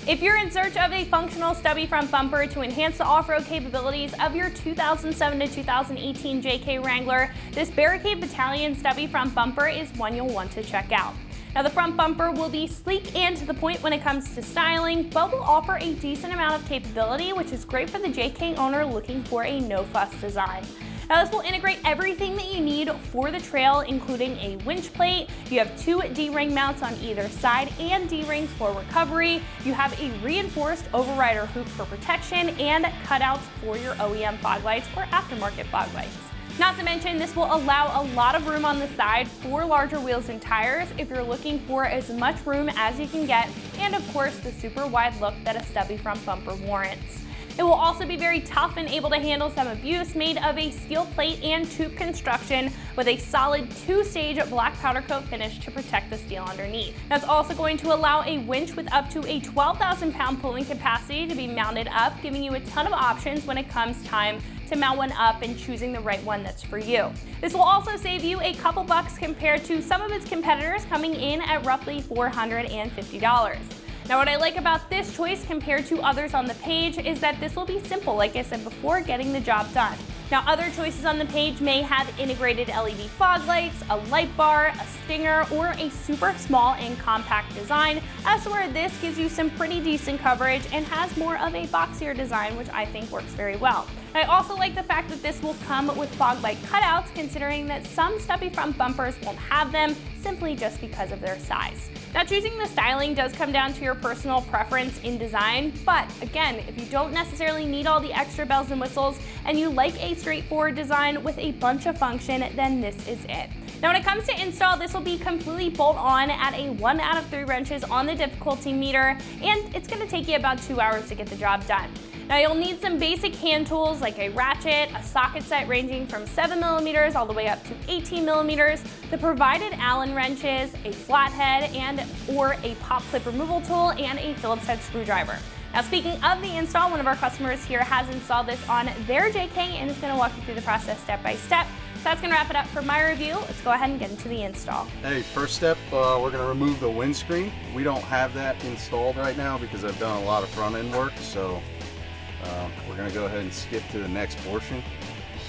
If you're in search of a functional stubby front bumper to enhance the off-road capabilities of your 2007 to 2018 JK Wrangler, this Barricade Battalion Stubby front bumper is one you'll want to check out. Now, the front bumper will be sleek and to the point when it comes to styling, but will offer a decent amount of capability, which is great for the JK owner looking for a no-fuss design. Now, this will integrate everything that you need for the trail, including a winch plate. You have two D-ring mounts on either side and D-rings for recovery. You have a reinforced overrider hoop for protection and cutouts for your OEM fog lights or aftermarket fog lights. Not to mention, this will allow a lot of room on the side for larger wheels and tires if you're looking for as much room as you can get, and of course the super wide look that a stubby front bumper warrants. It will also be very tough and able to handle some abuse, made of a steel plate and tube construction with a solid two-stage black powder coat finish to protect the steel underneath. That's also going to allow a winch with up to a 12,000-pound pulling capacity to be mounted up, giving you a ton of options when it comes time to mount one up and choosing the right one that's for you. This will also save you a couple bucks compared to some of its competitors, coming in at roughly $450. Now, what I like about this choice compared to others on the page is that this will be simple, like I said before, getting the job done. Now, other choices on the page may have integrated LED fog lights, a light bar, a stinger, or a super small and compact design, as to where this gives you some pretty decent coverage and has more of a boxier design, which I think works very well. I also like the fact that this will come with fog light cutouts, considering that some stubby front bumpers won't have them simply just because of their size. Now, choosing the styling does come down to your personal preference in design, but again, if you don't necessarily need all the extra bells and whistles and you like a straightforward design with a bunch of function, then this is it. Now, when it comes to install, this will be completely bolt-on at a 1 out of 3 wrenches on the difficulty meter, and it's going to take you about 2 hours to get the job done. Now, you'll need some basic hand tools like a ratchet, a socket set ranging from 7mm all the way up to 18mm, the provided Allen wrenches, a flathead or a pop clip removal tool, and a Phillips head screwdriver. Now, speaking of the install, one of our customers here has installed this on their JK and is going to walk you through the process step by step. So that's going to wrap it up for my review. Let's go ahead and get into the install. Hey, first step, we're going to remove the windscreen. We don't have that installed right now because I've done a lot of front end work, so we're going to go ahead and skip to the next portion.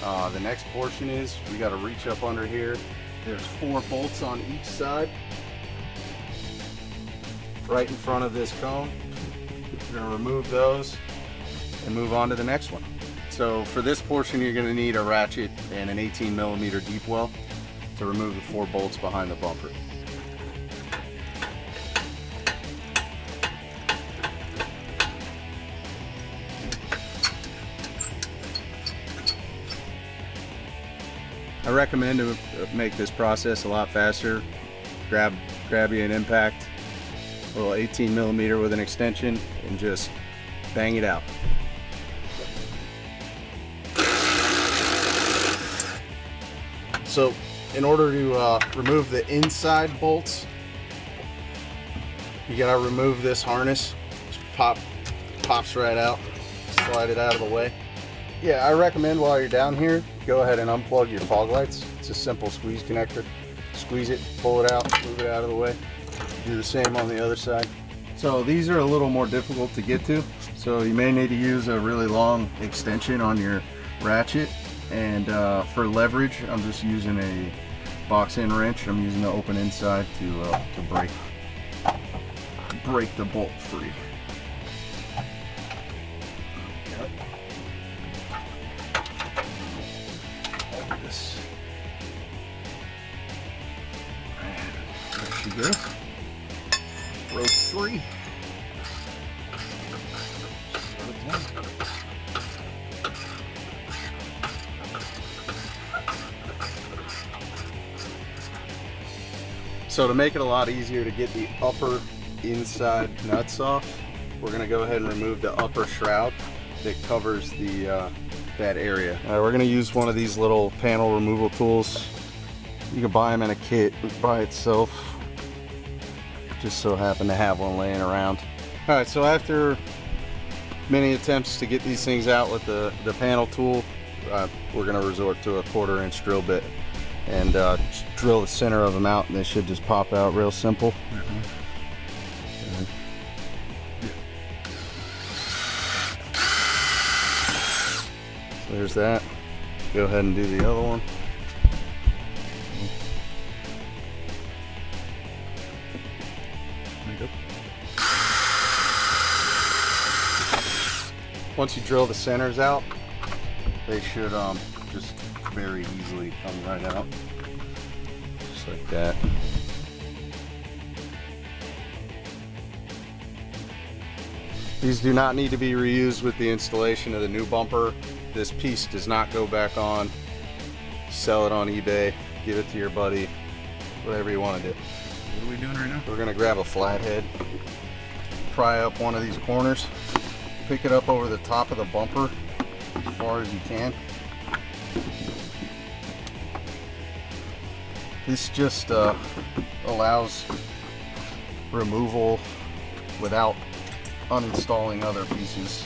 The next portion is we got to reach up under here. There's 4 bolts on each side right in front of this cone. We're going to remove those and move on to the next one. So for this portion, you're going to need a ratchet and an 18mm deep well to remove the 4 bolts behind the bumper. I recommend to make this process a lot faster. Grab you an impact, a little 18mm with an extension, and just bang it out. So in order to remove the inside bolts, you gotta remove this harness. Just pops right out. Slide it out of the way. Yeah, I recommend while you're down here, go ahead and unplug your fog lights. It's a simple squeeze connector. Squeeze it, pull it out, move it out of the way. Do the same on the other side. So these are a little more difficult to get to. So you may need to use a really long extension on your ratchet. And for leverage, I'm just using a box-in wrench. I'm using the open inside to break the bolt free. There she goes. Row 3. So to make it a lot easier to get the upper inside nuts off, we're going to go ahead and remove the upper shroud that covers that area. We're going to use one of these little panel removal tools. You can buy them in a kit by itself. Just so happen to have one laying around. Alright, so after many attempts to get these things out with the panel tool, we're going to resort to a 1/4 inch drill bit and drill the center of them out, and they should just pop out real simple. There's that. Go ahead and do the other one. There you go. Once you drill the centers out, they should just very easily come right out. Just like that. These do not need to be reused with the installation of the new bumper. This piece does not go back on. Sell it on eBay, give it to your buddy, whatever you want to do. What are we doing right now? We're gonna grab a flathead, pry up one of these corners, pick it up over the top of the bumper as far as you can. This just allows removal without uninstalling other pieces.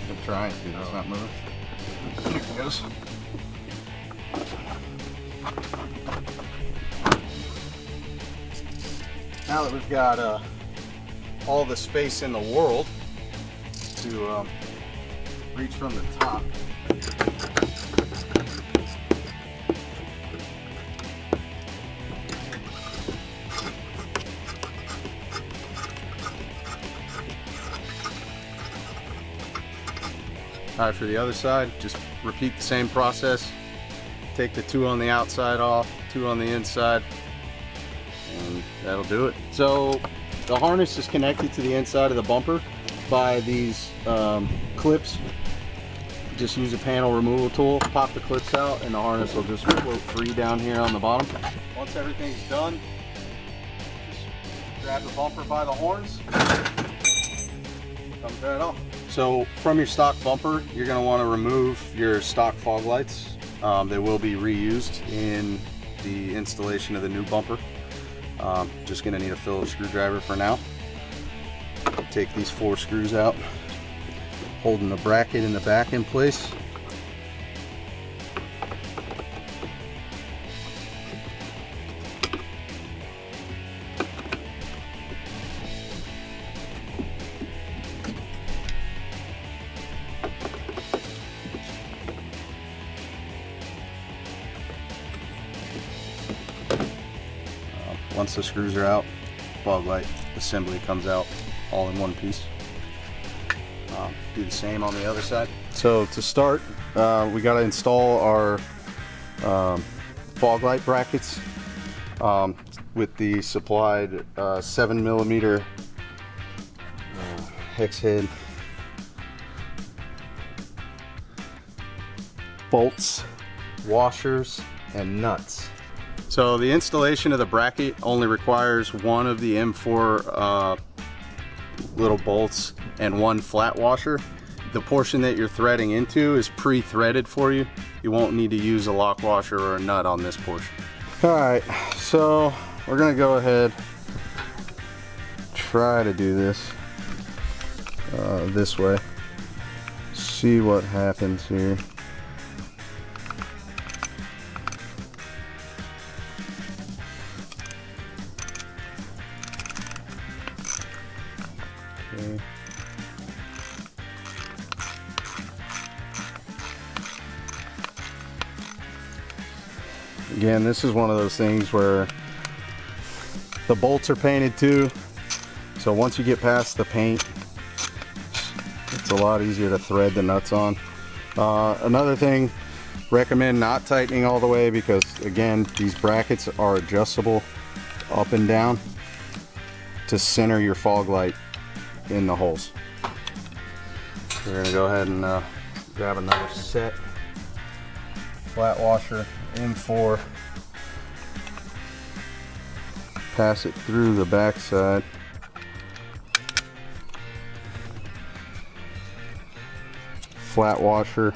I'm trying to, it's not moving. There it goes. Now that we've got all the space in the world to reach from the top, all right, for the other side, just repeat the same process. Take the 2 on the outside off, 2 on the inside, and that'll do it. So the harness is connected to the inside of the bumper by these clips. Just use a panel removal tool, pop the clips out, and the harness will just float free down here on the bottom. Once everything's done, just grab the bumper by the horns, comes right off. So from your stock bumper, you're going to want to remove your stock fog lights. They will be reused in the installation of the new bumper. Just going to need a Phillips screwdriver for now. Take these 4 screws out, holding the bracket in the back in place. Once the screws are out, fog light assembly comes out all in one piece. Do the same on the other side. So to start, we got to install our fog light brackets with the supplied 7mm hex head bolts, washers, and nuts. So the installation of the bracket only requires one of the M4 little bolts and one flat washer. The portion that you're threading into is pre-threaded for you. You won't need to use a lock washer or a nut on this portion. All right, so we're gonna go ahead, try to do this way. See what happens here. Okay. Again, this is one of those things where the bolts are painted too, so once you get past the paint, it's a lot easier to thread the nuts on. Another thing, recommend not tightening all the way, because again, these brackets are adjustable up and down to center your fog light in the holes. We're gonna go ahead and grab another set. Flat washer, M4. Pass it through the back side. Flat washer,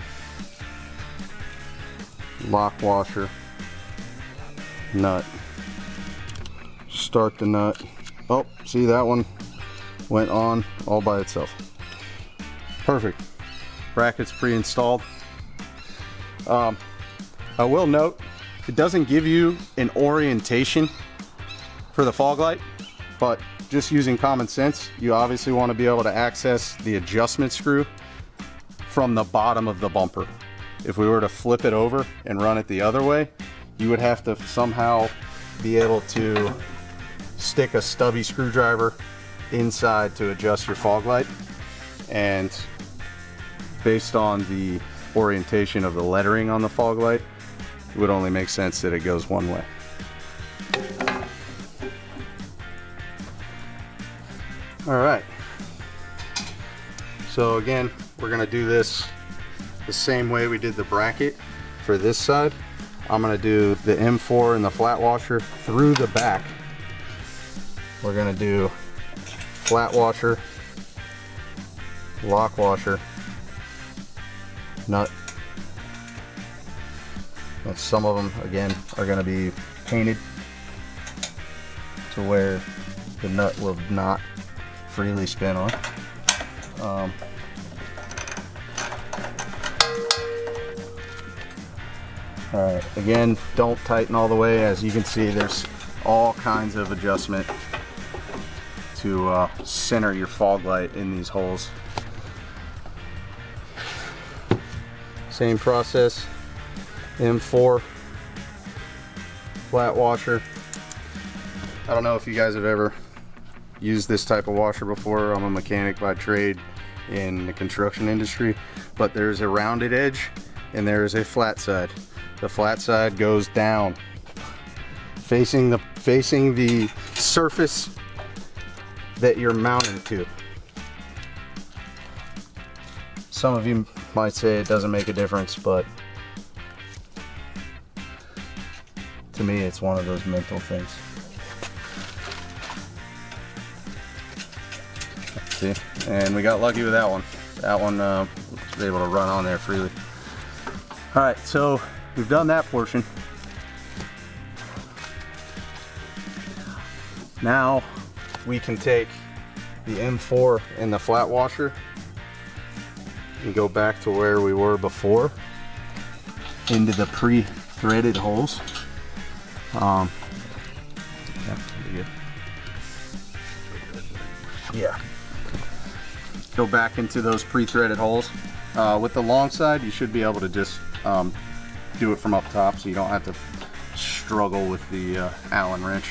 lock washer, nut. Start the nut. Oh, see, that one went on all by itself. Perfect. Brackets pre-installed. I will note, it doesn't give you an orientation for the fog light, but just using common sense, you obviously want to be able to access the adjustment screw from the bottom of the bumper. If we were to flip it over and run it the other way, you would have to somehow be able to stick a stubby screwdriver inside to adjust your fog light. And based on the orientation of the lettering on the fog light, it would only make sense that it goes one way. All right, so again, we're gonna do this the same way we did the bracket for this side. I'm gonna do the M4 and the flat washer through the back. We're gonna do flat washer, lock washer, nut. And some of them, again, are gonna be painted to where the nut will not freely spin on. Alright, again, don't tighten all the way. As you can see, there's all kinds of adjustment to center your fog light in these holes. Same process, M4, flat washer. I don't know if you guys have ever used this type of washer before. I'm a mechanic by trade in the construction industry, but there's a rounded edge and there is a flat side. The flat side goes down, facing the surface that you're mounting to. Some of you might say it doesn't make a difference, but to me it's one of those mental things. See, and we got lucky with that one. That one was able to run on there freely. All right, so we've done that portion. Now we can take the M4 and the flat washer and go back to where we were before, into the pre-threaded holes. Yeah, pretty good. Yeah. Go back into those pre-threaded holes. With the long side, you should be able to just do it from up top, so you don't have to struggle with the Allen wrench.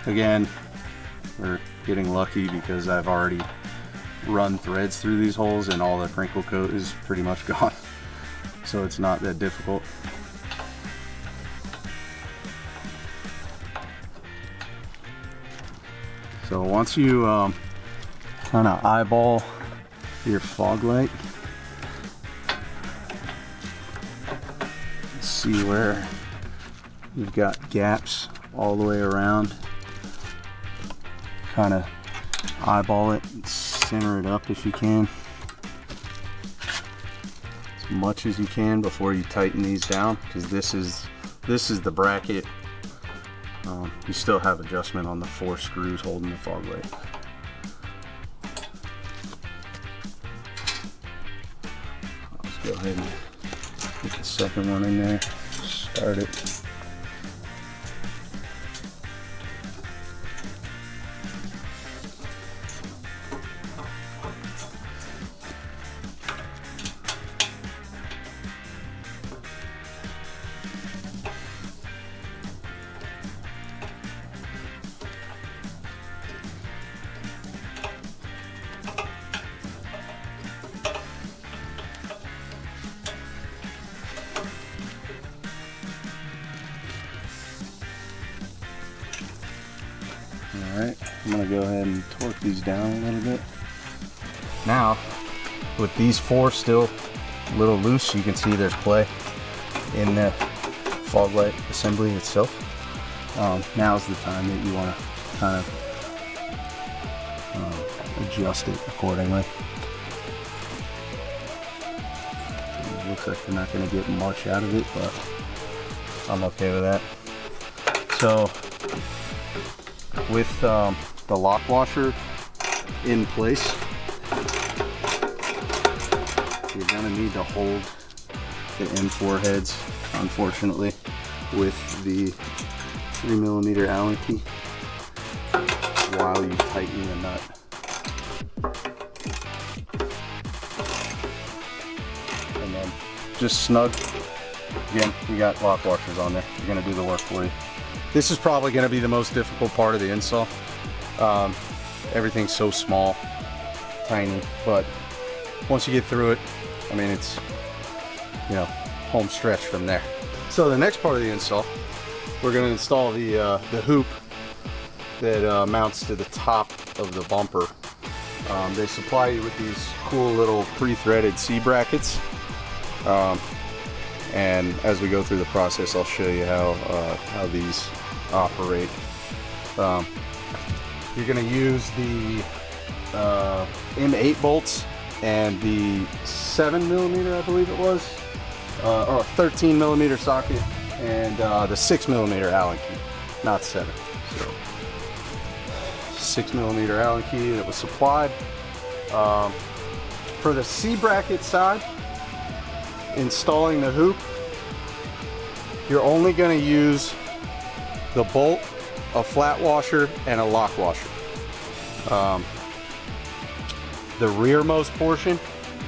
Again, we're getting lucky because I've already run threads through these holes and all the crinkle coat is pretty much gone, so it's not that difficult. So once you kind of eyeball your fog light, see where you've got gaps all the way around, kind of eyeball it and center it up if you can, as much as you can before you tighten these down, because this is the bracket. You still have adjustment on the 4 screws holding the fog light. Let's go ahead and get the second one in there, start it. Alright, I'm going to go ahead and torque these down a little bit. Now, with these 4 still a little loose, you can see there's play in the fog light assembly itself. Now's the time that you want to kind of adjust it accordingly. It looks like you're not going to get much out of it, but I'm okay with that. So, with the lock washer in place, you're going to need to hold the M4 heads, unfortunately, with the 3mm Allen key while you tighten the nut. And then just snug. Again, you got lock washers on there. You're gonna do the work for you. This is probably gonna be the most difficult part of the install. Everything's so small, tiny, but once you get through it, I mean, it's, you know, home stretch from there. So the next part of the install, we're gonna install the hoop that mounts to the top of the bumper. They supply you with these cool little pre-threaded C brackets. And as we go through the process, I'll show you how these operate. You're going to use the M8 bolts and the 7mm, I believe it was, or 13mm socket, and the 6mm Allen key, not 7. So 6mm Allen key that was supplied. For the C bracket side, installing the hoop, you're only going to use the bolt, a flat washer, and a lock washer. The rearmost portion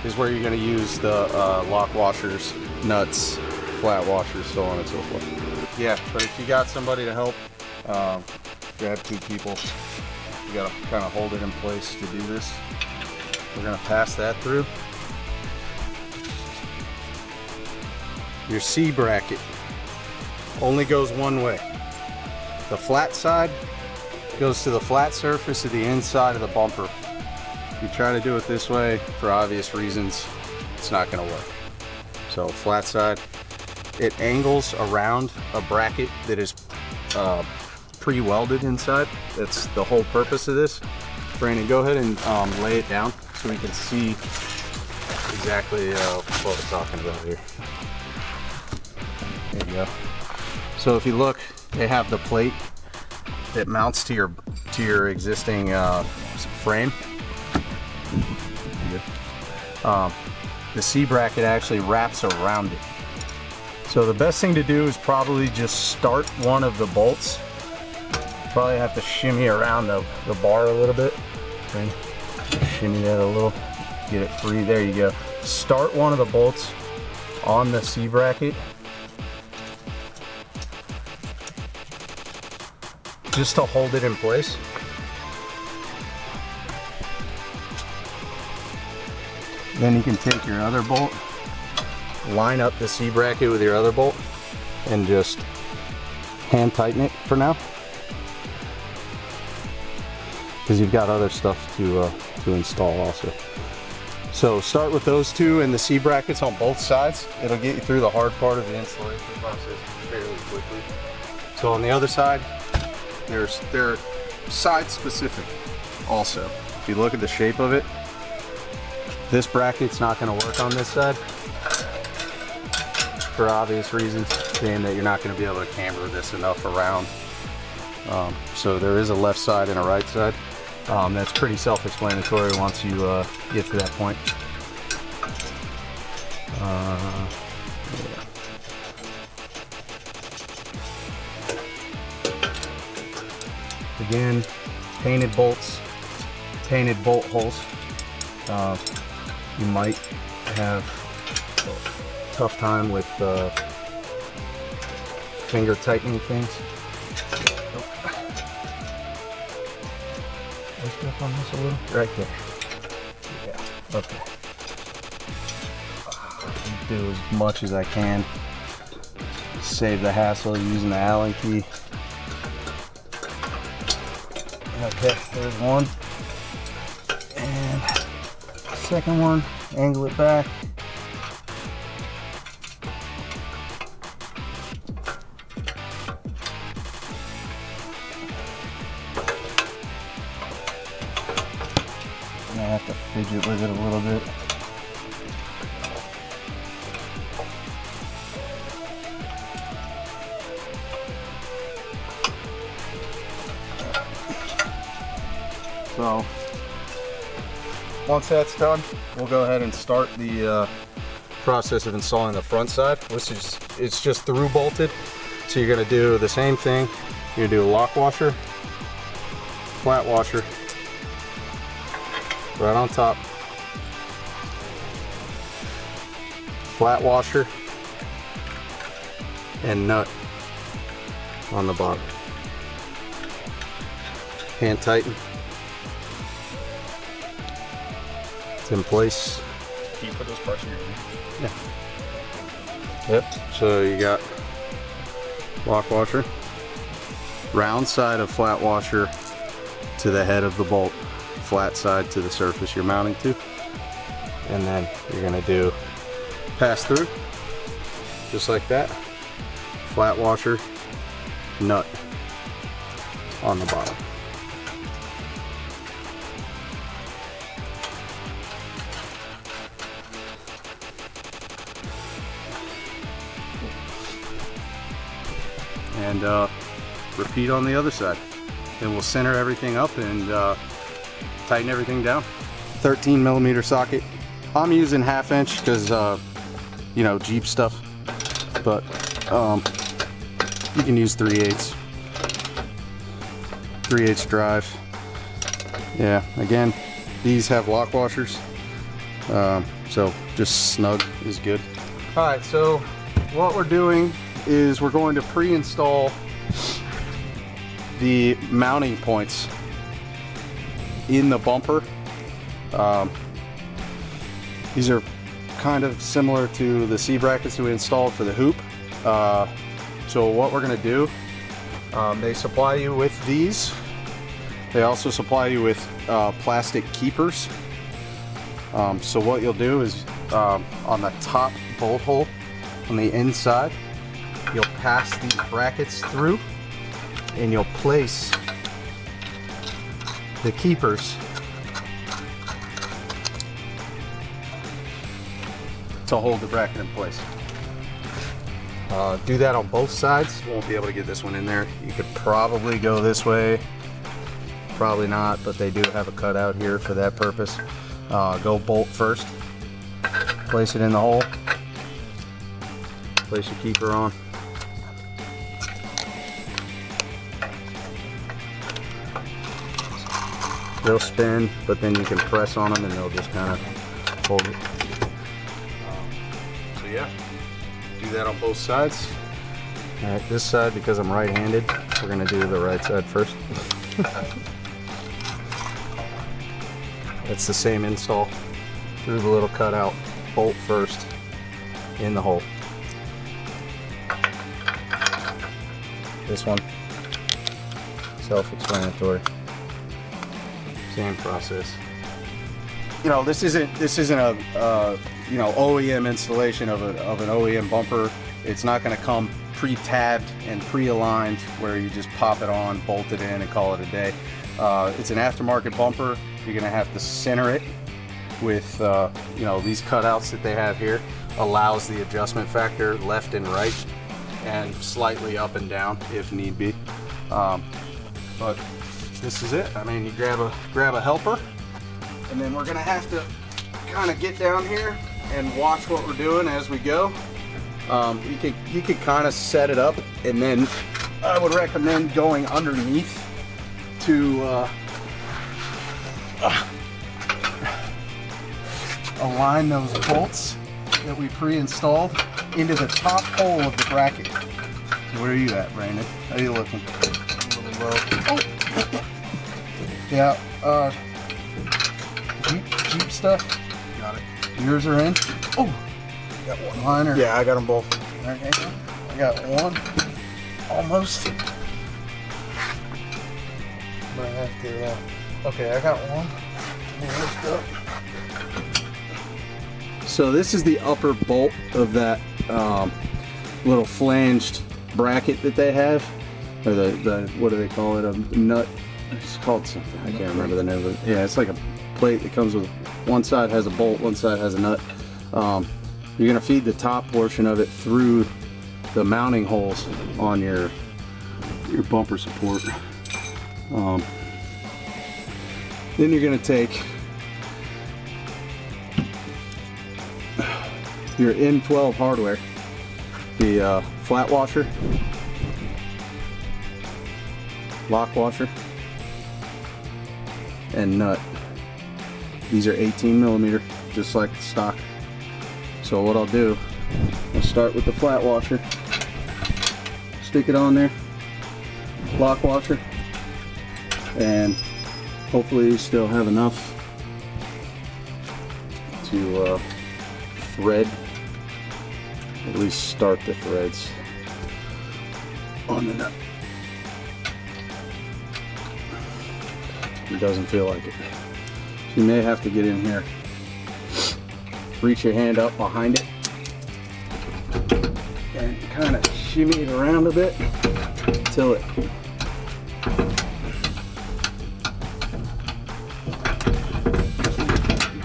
is where you're going to use the lock washers, nuts, flat washers, so on and so forth. Yeah, but if you got somebody to help, if you have 2 people, you got to kind of hold it in place to do this. We're going to pass that through. Your C bracket only goes one way. The flat side goes to the flat surface of the inside of the bumper. If you try to do it this way, for obvious reasons, it's not going to work. So flat side, it angles around a bracket that is pre-welded inside. That's the whole purpose of this. Brandon, go ahead and lay it down so we can see exactly what we're talking about here. There you go. So if you look, they have the plate that mounts to your existing frame. The C bracket actually wraps around it. So the best thing to do is probably just start one of the bolts. Probably have to shimmy around the bar a little bit. Okay. Shimmy that a little, get it free. There you go. Start one of the bolts on the C bracket. Just to hold it in place. Then you can take your other bolt, line up the C bracket with your other bolt, and just hand tighten it for now, because you've got other stuff to install also. So start with those two and the C brackets on both sides. It'll get you through the hard part of the installation process fairly quickly. So on the other side, they're side specific also. If you look at the shape of it, this bracket's not going to work on this side for obvious reasons, being that you're not going to be able to camber this enough around. So there is a left side and a right side. That's pretty self-explanatory once you get to that point. Yeah. Again, painted bolts, painted bolt holes. You might have a tough time with finger tightening things. Lift up on this a little, right there. Yeah, okay. Do as much as I can. Save the hassle of using the Allen key. Okay, there's one. And second one, angle it back. And I have to fidget with it a little bit. So once that's done, we'll go ahead and start the process of installing the front side. It's just through bolted. So you're gonna do the same thing. You're gonna do a lock washer, flat washer, right on top, flat washer, and nut on the bottom. Hand tighten. It's in place. Can you put those parts in your hand? Yeah. Yep. So you got lock washer, round side of flat washer to the head of the bolt, flat side to the surface you're mounting to, and then you're gonna do pass through, just like that. Flat washer, nut on the bottom. And repeat on the other side. And we'll center everything up and tighten everything down. 13mm socket. I'm using 1/2 inch because you know, Jeep stuff, but you can use 3/8. 3/8 drive. Yeah, again, these have lock washers, so just snug is good. All right, so what we're doing is we're going to pre-install the mounting points in the bumper. These are kind of similar to the C brackets we installed for the hoop. So what we're going to do, they supply you with these. They also supply you with plastic keepers. So what you'll do is on the top bolt hole on the inside, you'll pass these brackets through and you'll place the keepers to hold the bracket in place. Do that on both sides. Won't be able to get this one in there. You could probably go this way, probably not, but they do have a cutout here for that purpose. Go bolt first, place it in the hole, place your keeper on. They'll spin, but then you can press on them and they'll just kind of hold it. So yeah, do that on both sides. All right, this side, because I'm right-handed, we're gonna do the right side first. It's the same install. Through the little cutout, bolt first, in the hole. This one, self-explanatory. Same process. You know, this isn't a you know, OEM installation of an OEM bumper. It's not going to come pre-tabbed and pre-aligned where you just pop it on, bolt it in, and call it a day. It's an aftermarket bumper. You're going to have to center it with you know, these cutouts that they have here. Allows the adjustment factor left and right, and slightly up and down if need be. But this is it. I mean, you grab a helper, and then we're gonna have to kind of get down here and watch what we're doing as we go. You could kind of set it up, and then I would recommend going underneath to align those bolts that we pre-installed into the top hole of the bracket. So where are you at, Brandon? How are you looking? A little low. Oh. Yeah, Jeep stuff. Got it. Yours are in. Oh, got one liner. Yeah, I got them both. Okay, I got one. Almost. Might have to. Okay, I got one. Let me lift up. So this is the upper bolt of that little flanged bracket that they have, or the what do they call it? A nut. It's called something. I can't remember the name of it. Yeah, it's like a plate that comes with one side has a bolt, one side has a nut. You're gonna feed the top portion of it through the mounting holes on your bumper support. Then you're gonna take your M12 hardware, the flat washer, lock washer, and nut. These are 18mm, just like the stock. So what I'll do, I'll start with the flat washer, stick it on there, lock washer, and hopefully you still have enough to thread, at least start the threads on the nut. It doesn't feel like it. So you may have to get in here, reach your hand up behind it, and kind of shimmy it around a bit until it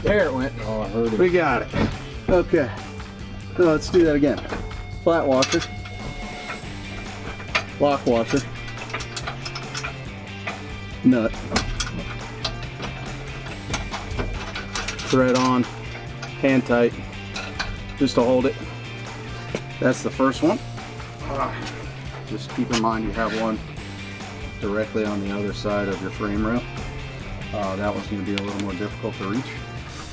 there it went. Oh, I heard it. We got it. Okay. So let's do that again. Flat washer, lock washer, nut, thread on, hand tight, just to hold it. That's the first one. Just keep in mind you have one directly on the other side of your frame rail. That one's going to be a little more difficult to reach.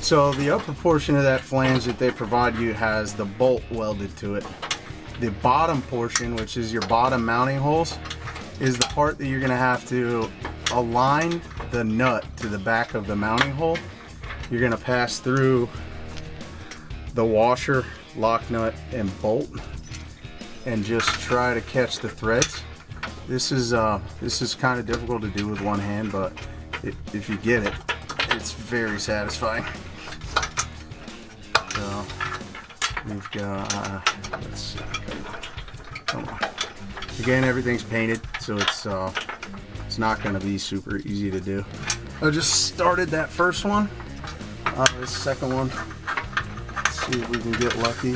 So the upper portion of that flange that they provide you has the bolt welded to it. The bottom portion, which is your bottom mounting holes, is the part that you're going to have to align the nut to the back of the mounting hole. You're going to pass through the washer, lock nut, and bolt, and just try to catch the threads. This is kind of difficult to do with one hand, but if you get it, it's very satisfying. So we've got, let's see, come on. Again, everything's painted, so it's not going to be super easy to do. I just started that first one. This second one, let's see if we can get lucky.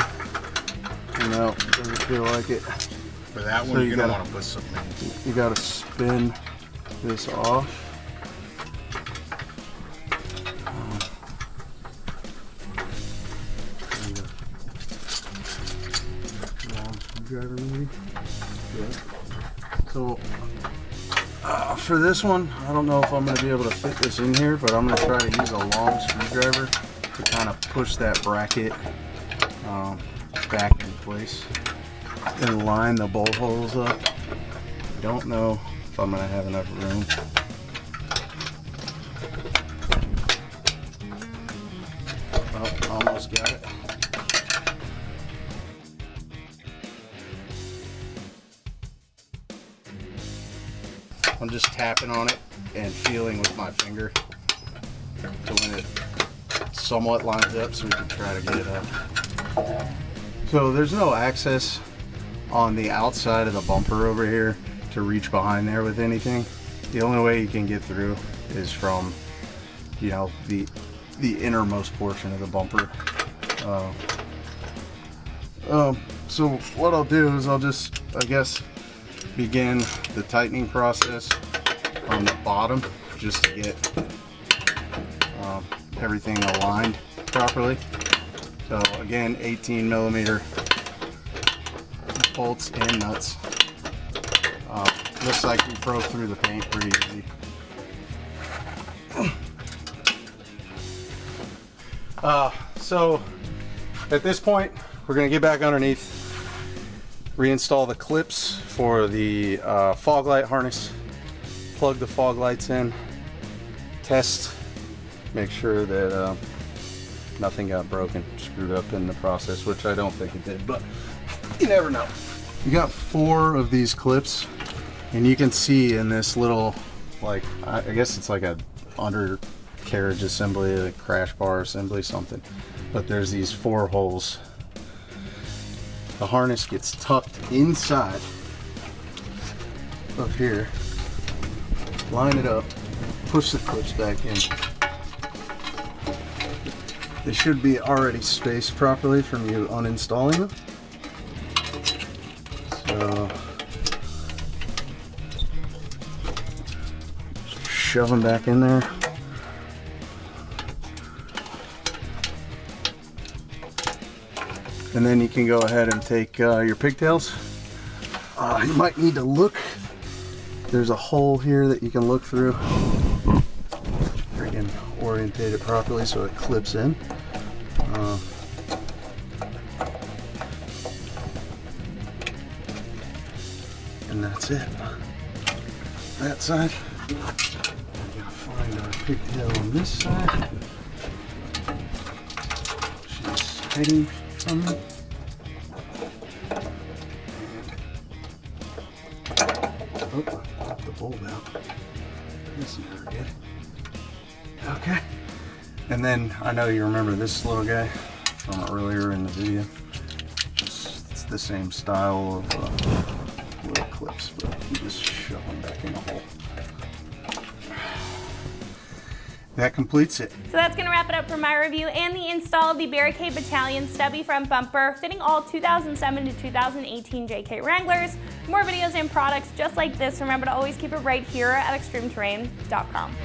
No, doesn't feel like it. For that one, So you're going to want to put something in. You got to spin this off. Screwdriver maybe. Yeah. So for this one, I don't know if I'm going to be able to fit this in here, but I'm going to try to use a long screwdriver to kind of push that bracket back in place and line the bolt holes up. I don't know if I'm going to have enough room. Oh, almost got it. I'm just tapping on it and feeling with my finger to when it somewhat lines up so we can try to get it up. So there's no access on the outside of the bumper over here to reach behind there with anything. The only way you can get through is from, you know, the innermost portion of the bumper. So what I'll do is I'll just, I guess, begin the tightening process on the bottom just to get everything aligned properly. So again, 18mm bolts and nuts. Looks like we broke through the paint pretty easy. So at this point, we're going to get back underneath, reinstall the clips for the fog light harness, plug the fog lights in, test, make sure that nothing got broken, screwed up in the process, which I don't think it did, but you never know. You got 4 of these clips, and you can see in this little, like, I guess it's like a undercarriage assembly, a crash bar assembly, something, but there's these 4 holes. The harness gets tucked inside of here, line it up, push the clips back in. They should be already spaced properly from you uninstalling them. So shove them back in there. And then you can go ahead and take your pigtails. You might need to look. There's a hole here that you can look through. Again, orientate it properly so it clips in. And that's it. That side. I'm gonna find our pigtail on this side. She's hiding from me. Oh, pop the bulb out. This is never good. Okay. And then I know you remember this little guy from earlier in the video. It's the same style of little clips, but you just shove them back in the hole. That completes it. So that's going to wrap it up for my review and the install of the Barricade Battalion Stubby front bumper, fitting all 2007 to 2018 JK Wranglers. For more videos and products just like this, remember to always keep it right here at ExtremeTerrain.com.